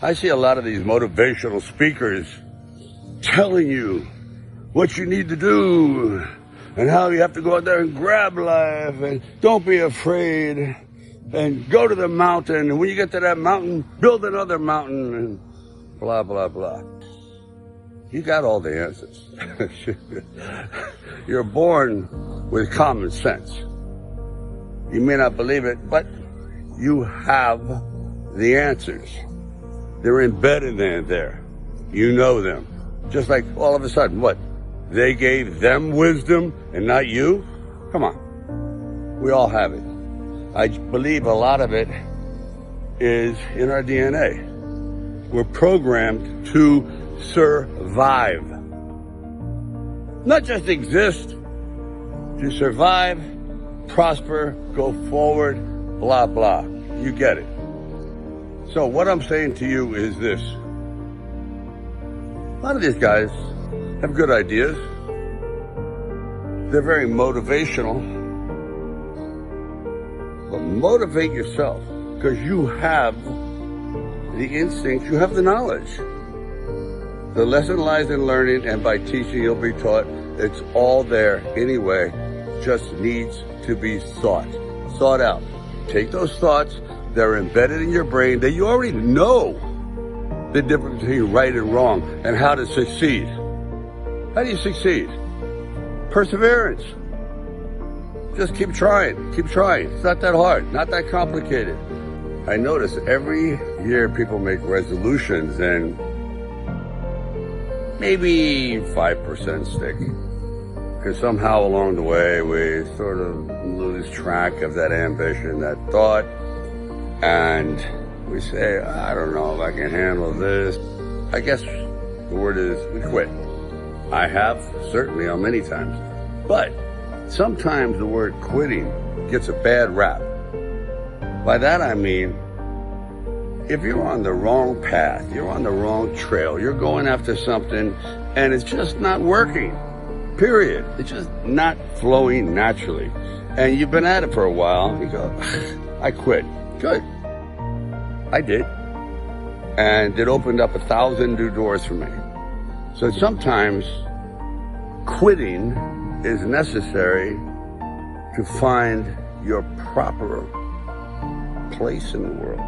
I see a lot of these motivational speakers telling you what you need to do and how you have to go out there and grab life and don't be afraid and go to the mountain. And when you get to that mountain, build another mountain and blah, blah, blah. You got all the answers. You're born with common sense. You may not believe it, but you have the answers. They're embedded in there. You know them. Just like all of a sudden, what? They gave them wisdom and not you? Come on. We all have it. I believe a lot of it is in our DNA. We're programmed to survive. Not just exist, to survive, prosper, go forward, blah, blah. You get it. So what I'm saying to you is this. A lot of these guys have good ideas. They're very motivational. But motivate yourself because you have the instinct, you have the knowledge. The lesson lies in learning, and by teaching you'll be taught. It's all there anyway. Just needs to be sought out. Take those thoughts. They're embedded in your brain that you already know the difference between right and wrong and how to succeed. How do you succeed? Perseverance. Just keep trying. Keep trying. It's not that hard, not that complicated. I notice every year people make resolutions and maybe 5% stick. Because somehow along the way we sort of lose track of that ambition, that thought. And we say, I don't know if I can handle this. I guess the word is we quit. I have, certainly on many times. But sometimes the word quitting gets a bad rap. By that I mean, if you're on the wrong path, you're on the wrong trail, you're going after something and it's just not working, period. It's just not flowing naturally. And you've been at it for a while, you go, I quit. Good. I did. And it opened up 1,000 new doors for me. So sometimes quitting is necessary to find your proper place in the world.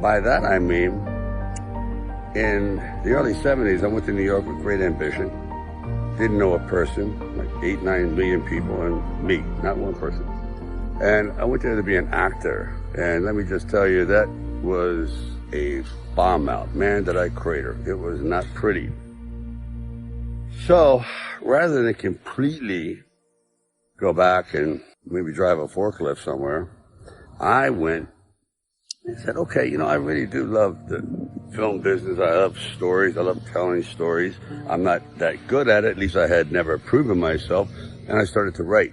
By that I mean, in the early 70s, I went to New York with great ambition. Didn't know a person, like 8-9 million people, and me, not one person. And I went there to be an actor. And let me just tell you, that was a bomb out. Man, did I crater. It was not pretty. So rather than completely go back and maybe drive a forklift somewhere, I went and said, okay, I really do love the film business. I love stories. I love telling stories. I'm not that good at it. At least I had never proven myself. And I started to write.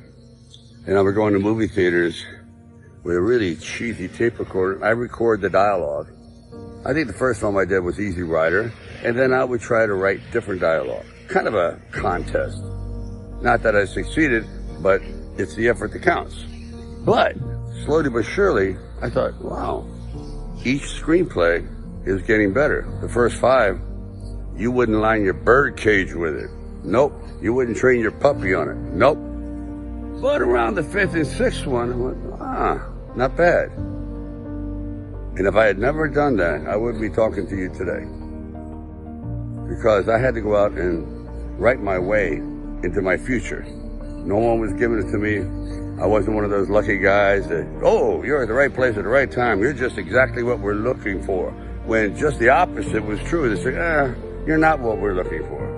And I would go into movie theaters with a really cheesy tape recorder. I record the dialogue. I think the first film I did was Easy Rider. And then I would try to write different dialogue. Kind of a contest. Not that I succeeded, but it's the effort that counts. But slowly but surely, I thought, wow, each screenplay is getting better. The first 5, you wouldn't line your bird cage with it. Nope. You wouldn't train your puppy on it. Nope. But around the 5th and 6th one, I went, not bad. And if I had never done that, I wouldn't be talking to you today. Because I had to go out and write my way into my future. No one was giving it to me. I wasn't one of those lucky guys that, oh, you're at the right place at the right time. You're just exactly what we're looking for. When just the opposite was true. They say, you're not what we're looking for.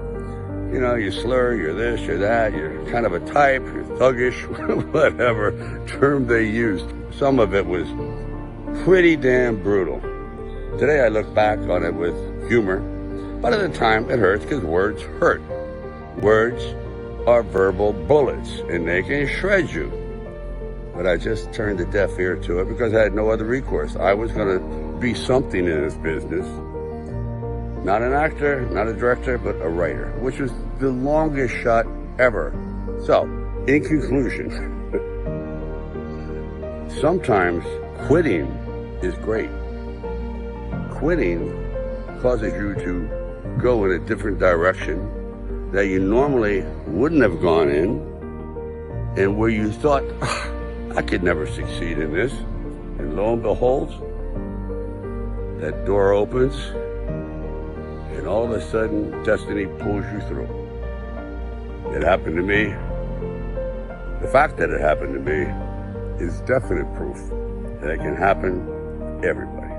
You slur, you're this, you're that, you're kind of a type, you're thuggish, whatever term they used. Some of it was pretty damn brutal. Today I look back on it with humor, but at the time it hurts because words hurt. Words are verbal bullets and they can shred you. But I just turned a deaf ear to it because I had no other recourse. I was going to be something in this business. Not an actor, not a director, but a writer, which was the longest shot ever. So, in conclusion, sometimes quitting is great. Quitting causes you to go in a different direction that you normally wouldn't have gone in, and where you thought, I could never succeed in this. And lo and behold, that door opens, and all of a sudden, destiny pulls you through. It happened to me. The fact that it happened to me is definite proof that it can happen to everybody.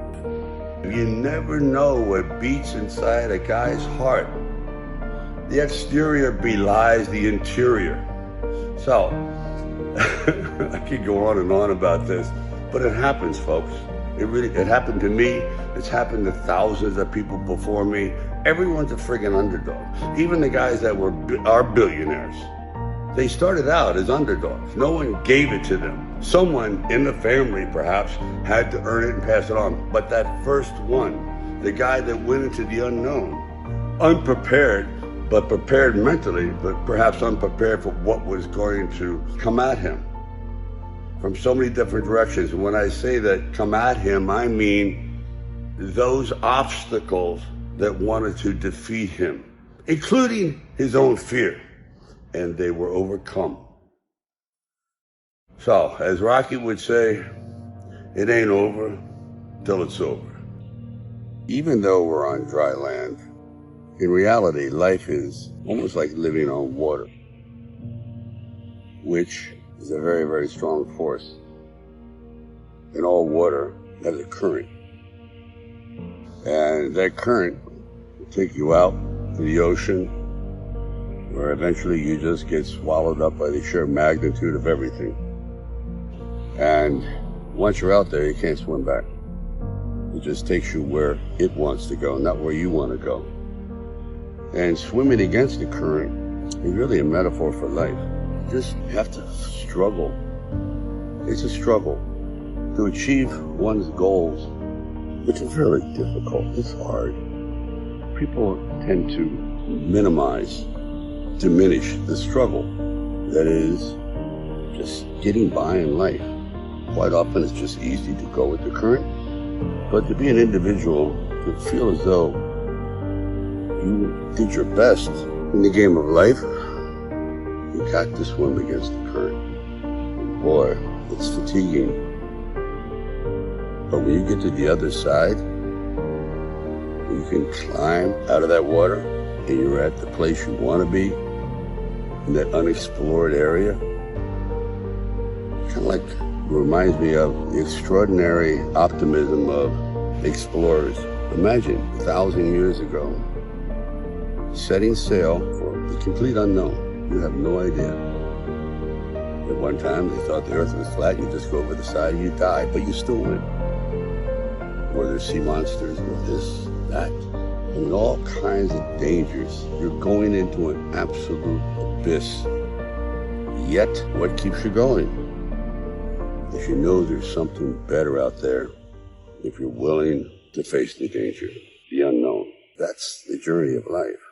You never know what beats inside a guy's heart. The exterior belies the interior. So, I could go on and on about this, but it happens, folks. It happened to me. It's happened to thousands of people before me. Everyone's a friggin' underdog. Even the guys that are billionaires. They started out as underdogs. No one gave it to them. Someone in the family, perhaps, had to earn it and pass it on. But that first one, the guy that went into the unknown, unprepared, but prepared mentally, but perhaps unprepared for what was going to come at him from so many different directions. And when I say that come at him, I mean those obstacles that wanted to defeat him, including his own fear, and they were overcome. So, as Rocky would say, it ain't over till it's over. Even though we're on dry land, in reality, life is almost like living on water, which is a very, very strong force. And all water has a current. And that current will take you out to the ocean, where eventually you just get swallowed up by the sheer magnitude of everything. And once you're out there, you can't swim back. It just takes you where it wants to go, not where you want to go. And swimming against the current is really a metaphor for life. You just have to struggle. It's a struggle to achieve one's goals, which is very difficult. It's hard. People tend to minimize, diminish the struggle that is just getting by in life. Quite often it's just easy to go with the current, but to be an individual, to feel as though you did your best in the game of life, you got to swim against the current. Boy, it's fatiguing. But when you get to the other side, you can climb out of that water and you're at the place you want to be, in that unexplored area. Kind of like reminds me of the extraordinary optimism of explorers. Imagine 1,000 years ago, setting sail for the complete unknown. You have no idea. At one time, they thought the earth was flat. You just go over the side and you die, but you still win. Were there sea monsters or this, that? I mean, all kinds of dangers. You're going into an absolute abyss. Yet, what keeps you going? If you know there's something better out there, if you're willing to face the danger, the unknown. That's the journey of life.